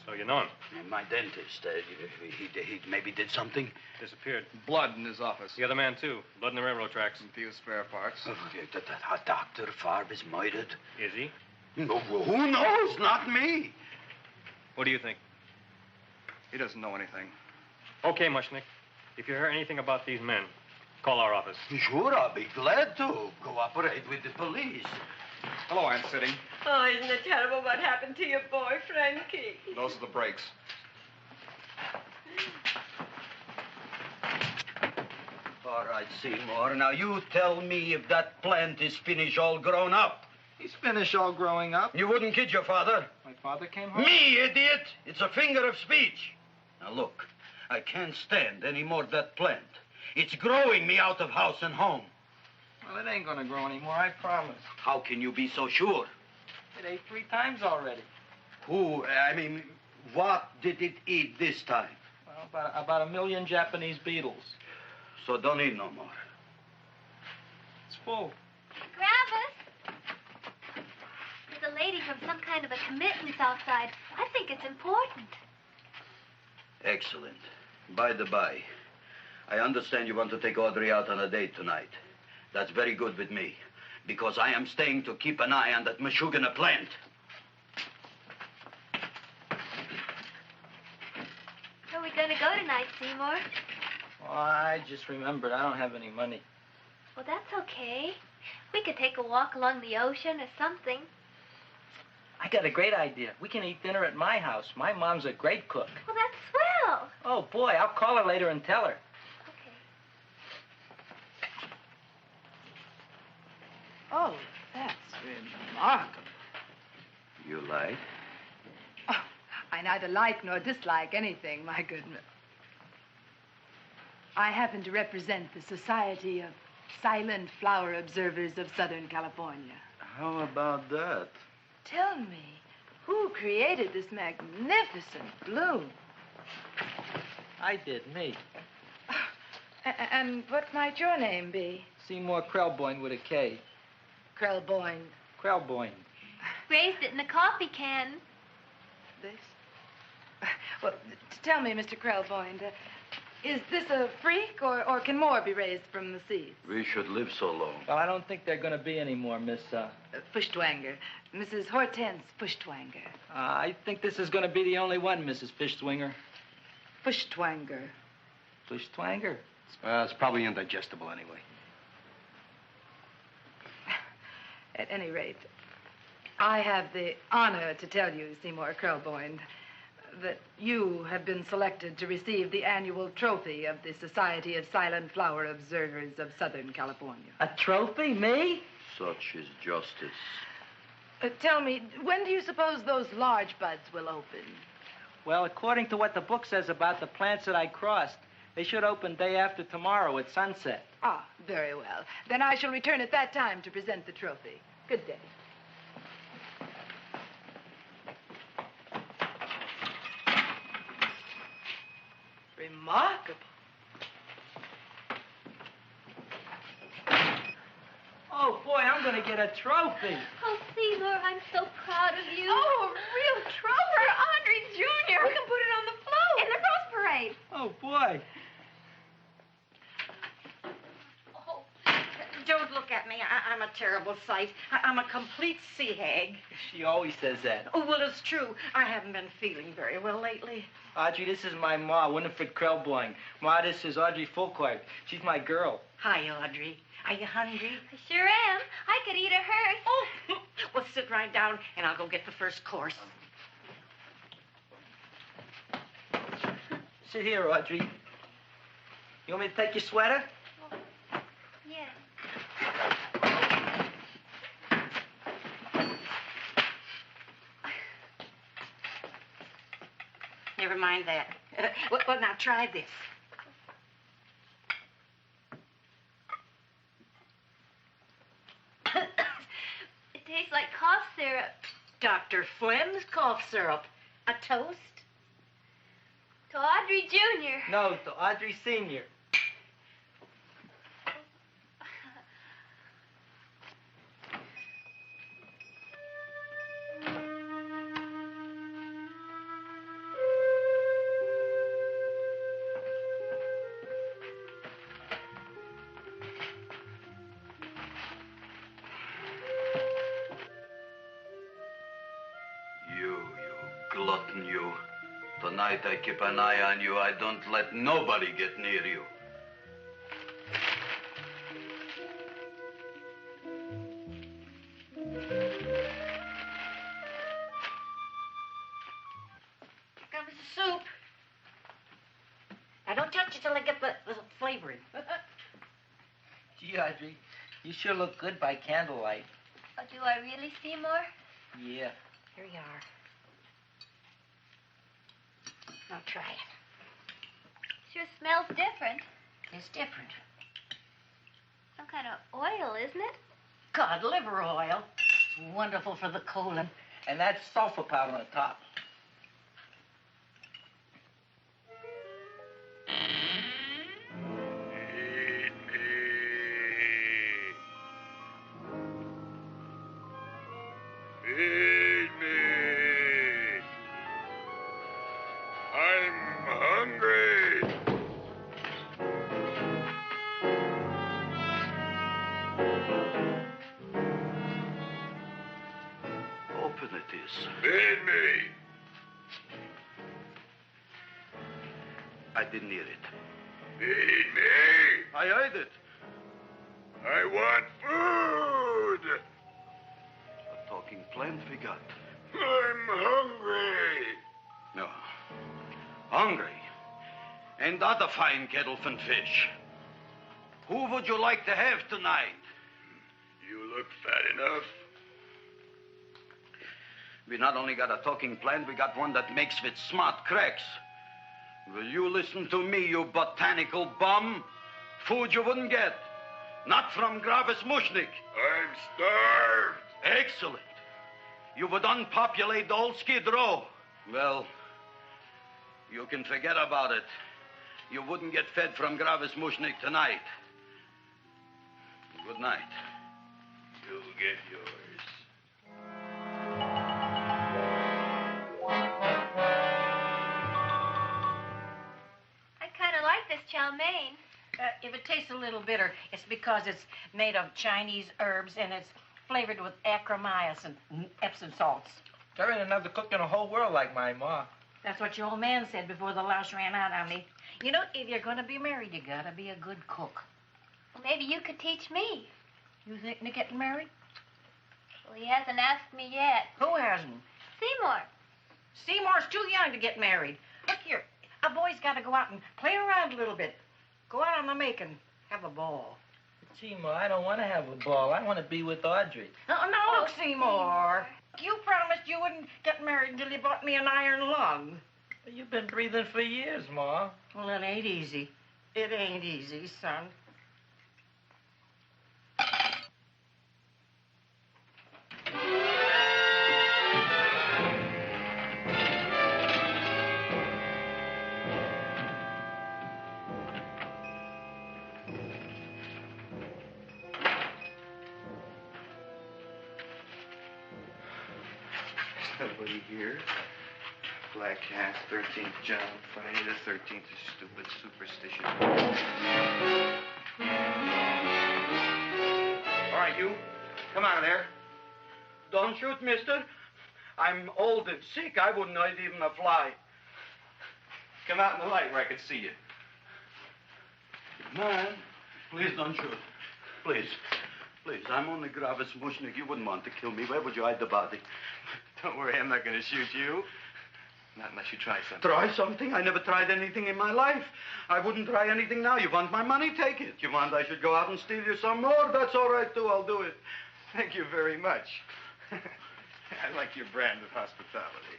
So you know him? My dentist. He maybe did something. Disappeared. Blood in his office. The other man, too. Blood in the railroad tracks. Some few spare parts. Dr. Farb is murdered. Is he? No, who knows? Not me. What do you think? He doesn't know anything. Okay, Mushnick. If you hear anything about these men, call our office. Sure, I'll be glad to cooperate with the police. Hello, Aunt Sitting. Oh, isn't it terrible what happened to your boy, Frankie? Those are the brakes. All right, Seymour. Now, you tell me if that plant is finished all grown up. He's finished all growing up. You wouldn't kid your father? My father came home? Me, idiot! It's a finger of speech. Now, look, I can't stand any more of that plant. It's growing me out of house and home. Well, it ain't gonna grow anymore, I promise. How can you be so sure? It ate 3 times already. What did it eat this time? Well, about 1 million Japanese beetles. So don't eat no more. It's full. Gravis! There's a lady from some kind of a committance outside. I think it's important. Excellent. By the by, I understand you want to take Audrey out on a date tonight. That's very good with me, because I am staying to keep an eye on that Meshuggah plant. Where are we going to go tonight, Seymour? Well, I just remembered I don't have any money. Well, that's okay. We could take a walk along the ocean or something. I got a great idea. We can eat dinner at my house. My mom's a great cook. Well, that's swell. Oh, boy, I'll call her later and tell her. Oh, that's remarkable. You like? Oh, I neither like nor dislike anything, my goodness. I happen to represent the Society of Silent Flower Observers of Southern California. How about that? Tell me, who created this magnificent bloom? I did, me. And what might your name be? Seymour Krelborn with a K. Krelborn. Krelborn. Raised it in a coffee can. This? Well, tell me, Mr. Krelborn, is this a freak, or can more be raised from the seas? We should live so long. Well, I don't think there are going to be any more, Miss, Fuschtwanger. Mrs. Hortense Fuschtwanger. I think this is going to be the only one, Mrs. Fuschtwanger. Fuschtwanger. Fuschtwanger? It's probably indigestible anyway. At any rate, I have the honor to tell you, Seymour Krelborn, that you have been selected to receive the annual trophy of the Society of Silent Flower Observers of Southern California. A trophy? Me? Such is justice. Tell me, when do you suppose those large buds will open? Well, according to what the book says about the plants that I crossed, they should open day after tomorrow at sunset. Ah, very well. Then I shall return at that time to present the trophy. Good day. Remarkable. Oh, boy, I'm going to get a trophy. Oh, Seymour, I'm so proud of you. Oh, a real trophy for Audrey Jr. We can put it on the float. In the Rose Parade. Oh, boy. Don't look at me. I'm a terrible sight. I'm a complete sea hag. She always says that. Oh, well, it's true. I haven't been feeling very well lately. Audrey, this is my ma, Winifred Krelborn. Ma, this is Audrey Fulquard. She's my girl. Hi, Audrey. Are you hungry? I sure am. I could eat a hearse. Oh, well, sit right down, and I'll go get the first course. Sit here, Audrey. You want me to take your sweater? Yeah. Never mind that. Well, now try this. It tastes like cough syrup. Dr. Flynn's cough syrup. A toast? To Audrey Jr. No, to Audrey Sr. Glutton, you. Tonight I keep an eye on you. I don't let nobody get near you. Here comes the soup. Now, don't touch it till I get the flavoring. Gee, Audrey, you sure look good by candlelight. Oh, do I really, Seymour? Yeah. Here you are. Now try it. Sure smells different. It's different. Some kind of oil, isn't it? Cod liver oil. It's wonderful for the colon. And that's sulfur powder on the top. Feed me. I'm hungry. Open it is. Feed me. I didn't hear it. Feed me. I heard it. I want food. A talking plant we got. I'm hungry. No. Hungry. And other fine kettlefen fish. Who would you like to have tonight? You look fat enough. We not only got a talking plant, we got one that makes with smart cracks. Will you listen to me, you botanical bum? Food you wouldn't get. Not from Gravis Mushnick. I'm starved. Excellent. You would unpopulate the old Skid Row. Well, you can forget about it. You wouldn't get fed from Gravis Mushnick tonight. Good night. You'll get yours. I kind of like this chow mein. If it tastes a little bitter, it's because it's made of Chinese herbs and it's flavored with acromycin and Epsom salts. There ain't another cook in the whole world like my ma. That's what your old man said before the louse ran out on me. You know, if you're going to be married, you got to be a good cook. Well, maybe you could teach me. You thinking of getting married? Well, he hasn't asked me yet. Who hasn't? Seymour. Seymour's too young to get married. Look here, a boy's got to go out and play around a little bit. Go out on the make and have a ball. Seymour, I don't want to have a ball. I want to be with Audrey. No, look, Seymour. You promised you wouldn't get married until you bought me an iron lung. You've been breathing for years, Ma. Well, it ain't easy. It ain't easy, son. Nobody here. Black cat, 13th John, Friday the 13th is stupid superstition. All right, you. Come out of there. Don't shoot, mister. I'm old and sick. I wouldn't hurt even a fly. Come out in the light where I can see you. Man, please don't shoot. Please. Please, I'm only Gravis Mushnick. You wouldn't want to kill me. Where would you hide the body? Don't worry, I'm not going to shoot you. Not unless you try something. Try something? I never tried anything in my life. I wouldn't try anything now. You want my money? Take it. You want I should go out and steal you some more? That's all right, too. I'll do it. Thank you very much. I like your brand of hospitality.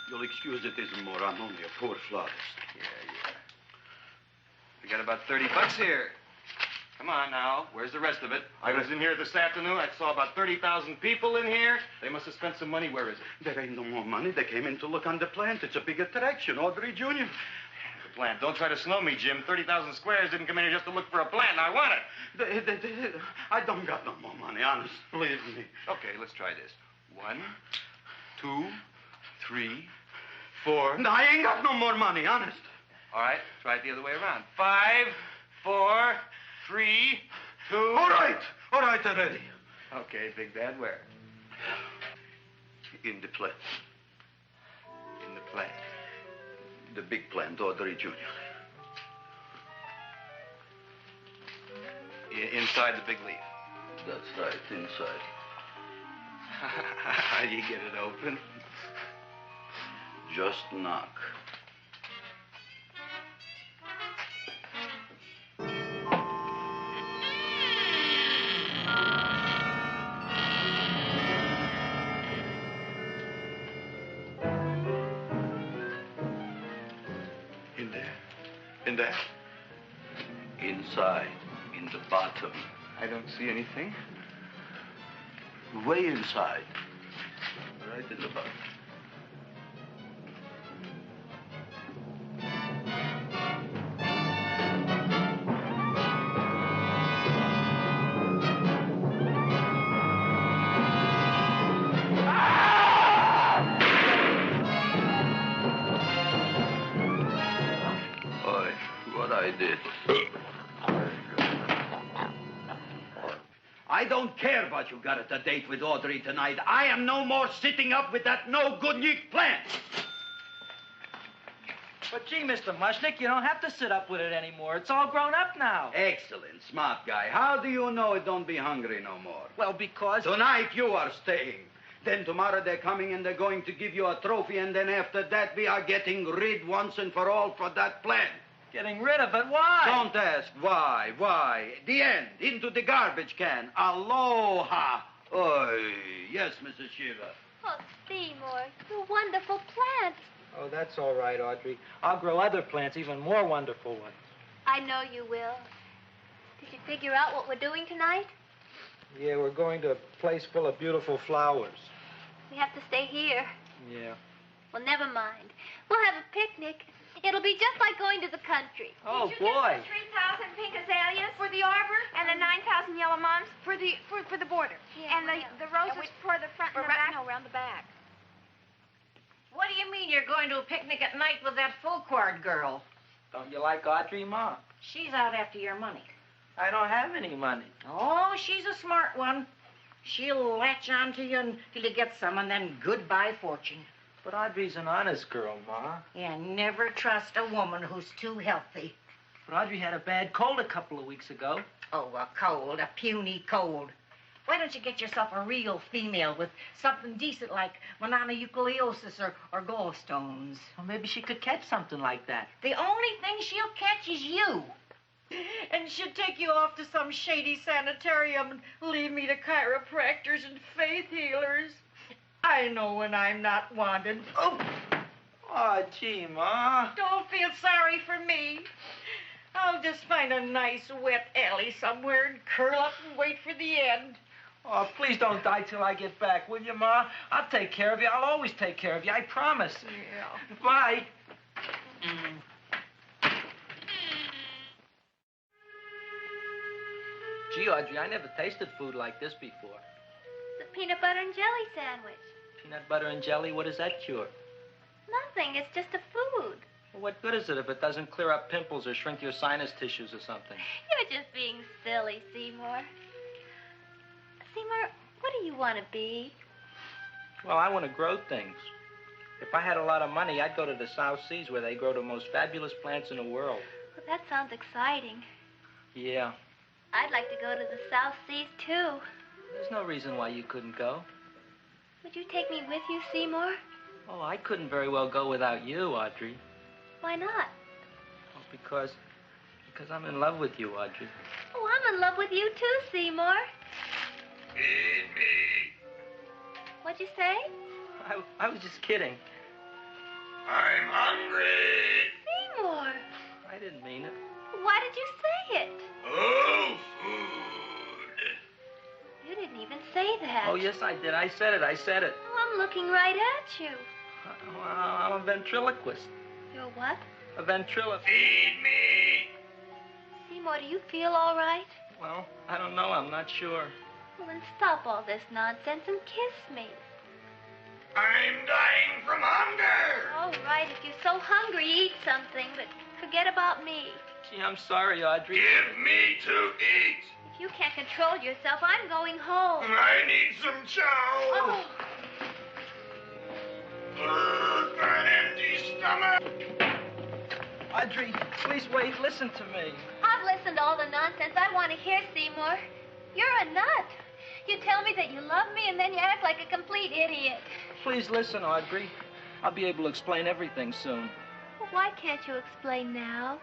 You'll excuse it isn't more. I'm only a poor florist. Yeah. We got about $30 here. Come on now. Where's the rest of it? I was in here this afternoon. I saw about 30,000 people in here. They must have spent some money. Where is it? There ain't no more money. They came in to look on the plant. It's a big attraction. Audrey Jr. The plant. Don't try to slow me, Jim. 30,000 squares didn't come in here just to look for a plant. I want it. I don't got no more money, honest. Believe me. Okay, let's try this. 1, 2, 3, 4. No, I ain't got no more money, honest. All right, try it the other way around. 5, 4, 3, 2. All right already. Okay, Big Dad, where? In the plant. In the plant. The big plant, Audrey Jr. Inside the big leaf. That's right, inside. How do you get it open? Just knock. In there? Inside, in the bottom. I don't see anything. Way inside. Right in the bottom. I don't care what you got at the date with Audrey tonight. I am no more sitting up with that no-good Nick plant. But gee, Mr. Mushnick, you don't have to sit up with it anymore. It's all grown up now. Excellent, smart guy. How do you know it don't be hungry no more? Well, because... Tonight you are staying. Then tomorrow they're coming and they're going to give you a trophy, and then after that we are getting rid once and for all for that plant. Getting rid of it? Why? Don't ask why. The end. Into the garbage can. Aloha. Oy. Yes, Mrs. Shiva. Oh, Seymour, you wonderful plant. Oh, that's all right, Audrey. I'll grow other plants, even more wonderful ones. I know you will. Did you figure out what we're doing tonight? Yeah, we're going to a place full of beautiful flowers. We have to stay here. Yeah. Well, never mind. We'll have a picnic. It'll be just like going to the country. Oh, Did you boy. get the 3,000 pink azaleas for the arbor and the 9,000 yellow mums for the border? Yeah, and the roses for the front and the back? No, around the back. What do you mean you're going to a picnic at night with that Fulquard girl? Don't you like Audrey, Ma? She's out after your money. I don't have any money. Oh, she's a smart one. She'll latch on to you until you get some, and then goodbye fortune. But Audrey's an honest girl, Ma. Yeah, never trust a woman who's too healthy. But Audrey had a bad cold a couple of weeks ago. Oh, a cold, a puny cold. Why don't you get yourself a real female with something decent like mononucleosis or gallstones? Well, maybe she could catch something like that. The only thing she'll catch is you. And she'd take you off to some shady sanitarium and leave me to chiropractors and faith healers. I know when I'm not wanted. Oh, gee, Ma. Don't feel sorry for me. I'll just find a nice wet alley somewhere and curl up and wait for the end. Oh, please don't die till I get back, will you, Ma? I'll take care of you. I'll always take care of you. I promise. Yeah. Bye. Gee, Audrey, I never tasted food like this before. It's a peanut butter and jelly sandwich. Peanut butter and jelly, what does that cure? Nothing. It's just a food. Well, what good is it if it doesn't clear up pimples or shrink your sinus tissues or something? You're just being silly, Seymour. Seymour, what do you want to be? Well, I want to grow things. If I had a lot of money, I'd go to the South Seas where they grow the most fabulous plants in the world. Well, that sounds exciting. Yeah. I'd like to go to the South Seas, too. There's no reason why you couldn't go. Would you take me with you, Seymour? Oh, I couldn't very well go without you, Audrey. Why not? Oh, because I'm in love with you, Audrey. Oh, I'm in love with you, too, Seymour. Feed me. What'd you say? I was just kidding. I'm hungry. Seymour. I didn't mean it. Why did you say it? Oh, food. You didn't even say that. Oh, yes, I did. I said it. Oh, I'm looking right at you. I'm a ventriloquist. You're what? A ventriloquist. Feed me. Seymour, do you feel all right? Well, I don't know. I'm not sure. Well, then stop all this nonsense and kiss me. I'm dying from hunger. All right, if you're so hungry, eat something, but forget about me. Gee, I'm sorry, Audrey. Give me to eat. If you can't control yourself, I'm going home. I need some chow. Oh. Food for an empty stomach. Audrey, please wait. Listen to me. I've listened to all the nonsense I want to hear, Seymour. You're a nut. You tell me that you love me, and then you act like a complete idiot. Please listen, Audrey. I'll be able to explain everything soon. Well, why can't you explain now?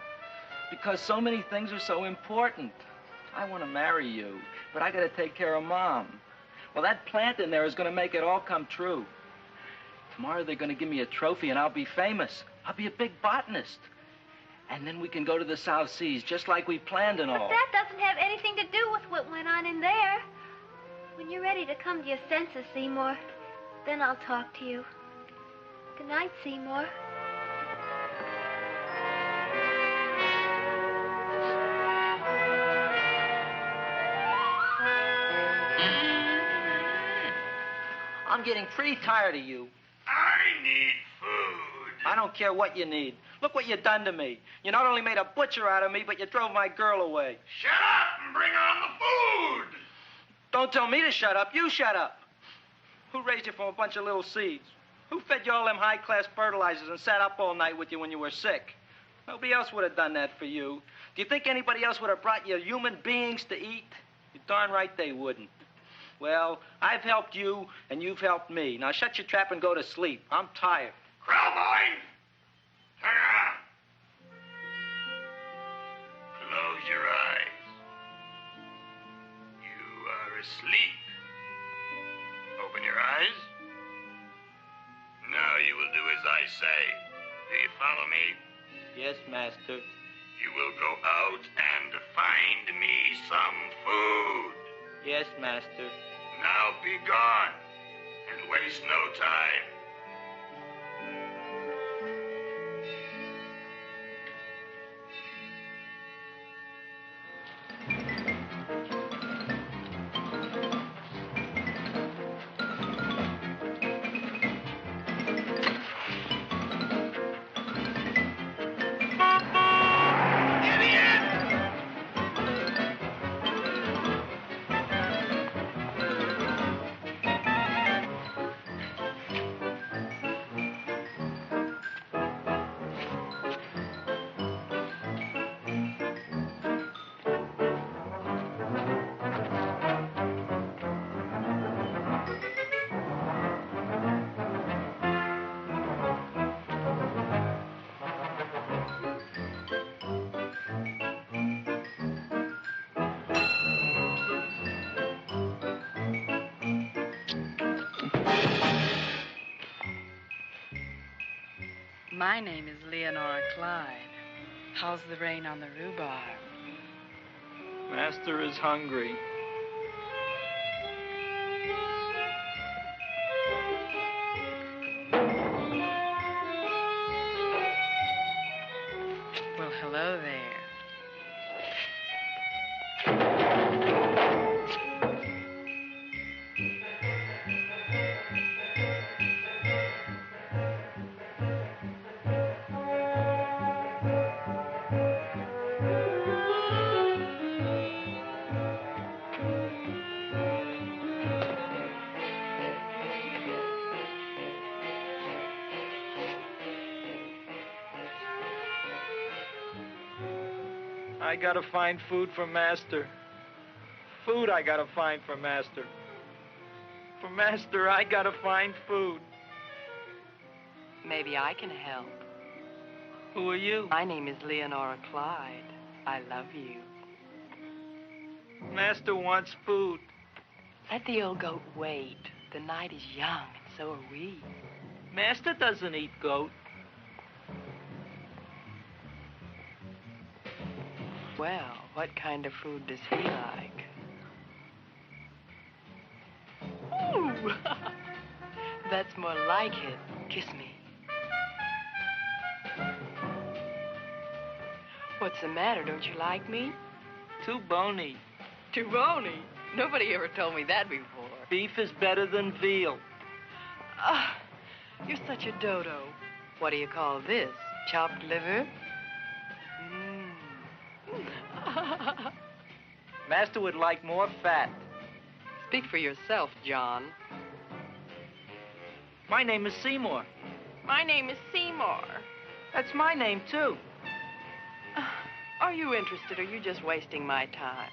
Because so many things are so important. I want to marry you, but I got to take care of Mom. Well, that plant in there is going to make it all come true. Tomorrow they're going to give me a trophy, and I'll be famous. I'll be a big botanist. And then we can go to the South Seas, just like we planned and all. But that doesn't have anything to do with what went on in there. When you're ready to come to your senses, Seymour, then I'll talk to you. Good night, Seymour. I'm getting pretty tired of you. I need food. I don't care what you need. Look what you done to me. You not only made a butcher out of me, but you drove my girl away. Shut up and bring on the food. Don't tell me to shut up. You shut up. Who raised you from a bunch of little seeds? Who fed you all them high-class fertilizers and sat up all night with you when you were sick? Nobody else would have done that for you. Do you think anybody else would have brought you human beings to eat? You're darn right they wouldn't. Well, I've helped you, and you've helped me. Now shut your trap and go to sleep. I'm tired. Krelborn, turn around. Close your eyes. You are asleep. Open your eyes. Now you will do as I say. Do you follow me? Yes, Master. You will go out and find me some food. Yes, master. Now be gone, and waste no time. My name is Leonora Clyde. How's the rain on the rhubarb? Master is hungry. Well, hello there. I gotta find food for Master. Food I gotta find for Master. For Master, I gotta find food. Maybe I can help. Who are you? My name is Leonora Clyde. I love you. Master wants food. Let the old goat wait. The night is young, and so are we. Master doesn't eat goat. Well, what kind of food does he like? Ooh! That's more like it. Kiss me. What's the matter? Don't you like me? Too bony. Too bony? Nobody ever told me that before. Beef is better than veal. Ah, you're such a dodo. What do you call this? Chopped liver? Master would like more fat. Speak for yourself, John. My name is Seymour. My name is Seymour. That's my name, too. Are you interested, or are you just wasting my time?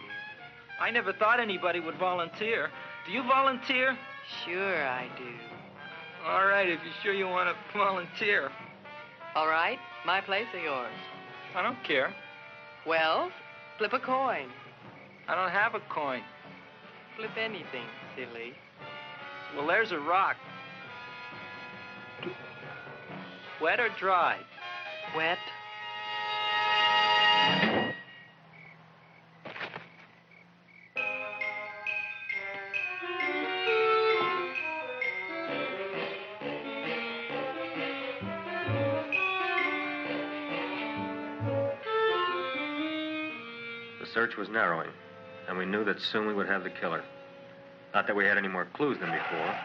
I never thought anybody would volunteer. Do you volunteer? Sure I do. All right, if you're sure you want to volunteer. All right, my place or yours? I don't care. Well, flip a coin. I don't have a coin. Flip anything, silly. Well, there's a rock. Wet or dry? Wet. The search was narrowing, and we knew that soon we would have the killer. Not that we had any more clues than before,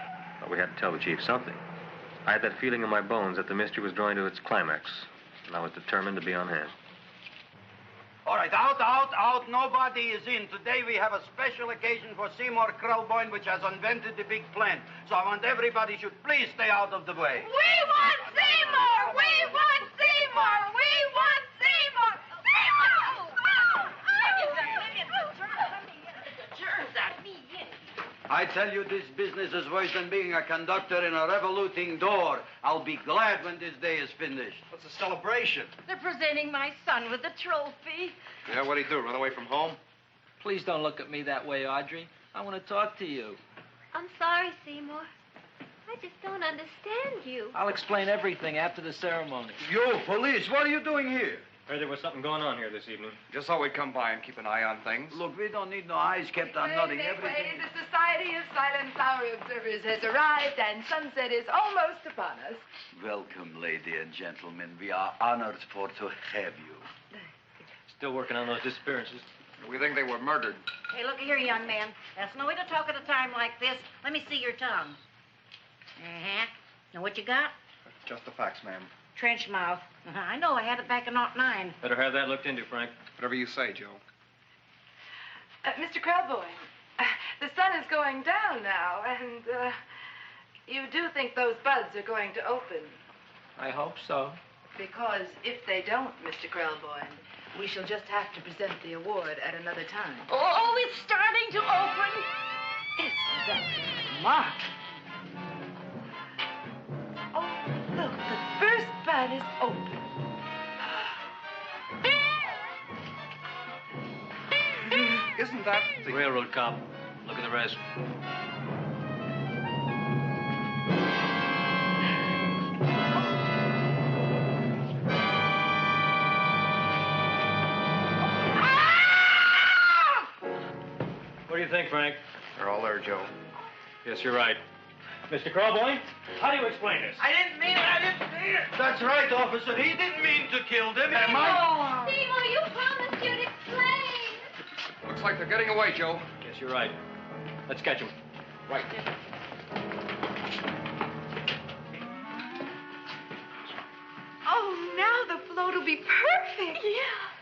but we had to tell the chief something. I had that feeling in my bones that the mystery was drawing to its climax, and I was determined to be on hand. All right, out. Nobody is in. Today we have a special occasion for Seymour Krelborn, which has invented the big plan. So I want everybody should please stay out of the way. We want Seymour! We want Seymour! We want Seymour! Seymour! I tell you, this business is worse than being a conductor in a revoluting door. I'll be glad when this day is finished. What's the celebration? They're presenting my son with a trophy. Yeah, what'd he do, run away from home? Please don't look at me that way, Audrey. I want to talk to you. I'm sorry, Seymour. I just don't understand you. I'll explain everything after the ceremony. You, police, what are you doing here? Heard there was something going on here this evening. Just thought we'd come by and keep an eye on things. Look, we don't need no eyes kept on nothing. Everything. The Society of Silent Flower Observers has arrived, and sunset is almost upon us. Welcome, lady and gentlemen. We are honored for to have you. Still working on those disappearances. We think they were murdered. Hey, look here, young man. That's no way to talk at a time like this. Let me see your tongue. Uh-huh. Now, what you got? Just the facts, ma'am. Trench mouth. I know. I had it back in '09. Better have that looked into, Frank. Whatever you say, Joe. Mr. Krelborn, the sun is going down now, and you do think those buds are going to open? I hope so. Because if they don't, Mr. Krelborn, we shall just have to present the award at another time. Oh, it's starting to open. Isn't that smart? Oh, look, the first bud is open. Isn't that the railroad cop? Look at the rest. What do you think, Frank? They're all there, Joe. Yes, you're right. Mr. Krelborn, how do you explain this? I didn't mean it. That's right, officer. He didn't mean to kill them. Am I? Seymour, you promised you'd explain. Looks like they're getting away, Joe. Yes, you're right. Let's catch them. Right. Oh, now the float will be perfect. Yeah.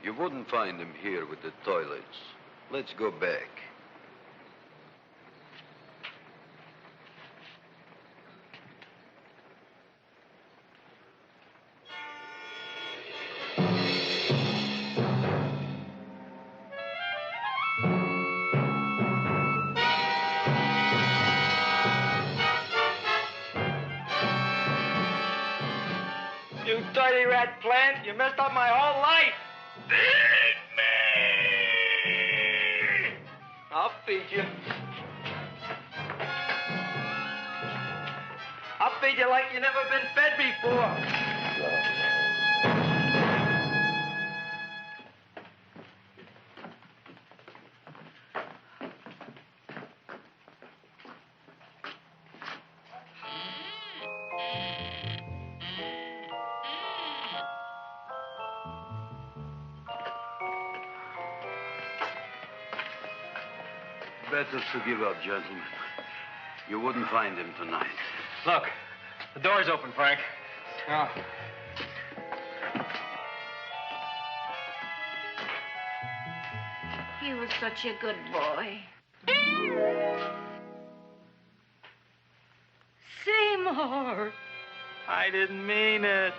You wouldn't find him here with the toilets. Let's go back. You dirty rat plant, you messed up my whole life. Feed me! I'll feed you. I'll feed you like you never been fed before. Better to give up, gentlemen. You wouldn't find him tonight. Look, the door's open, Frank. Oh. He was such a good boy. Seymour! I didn't mean it.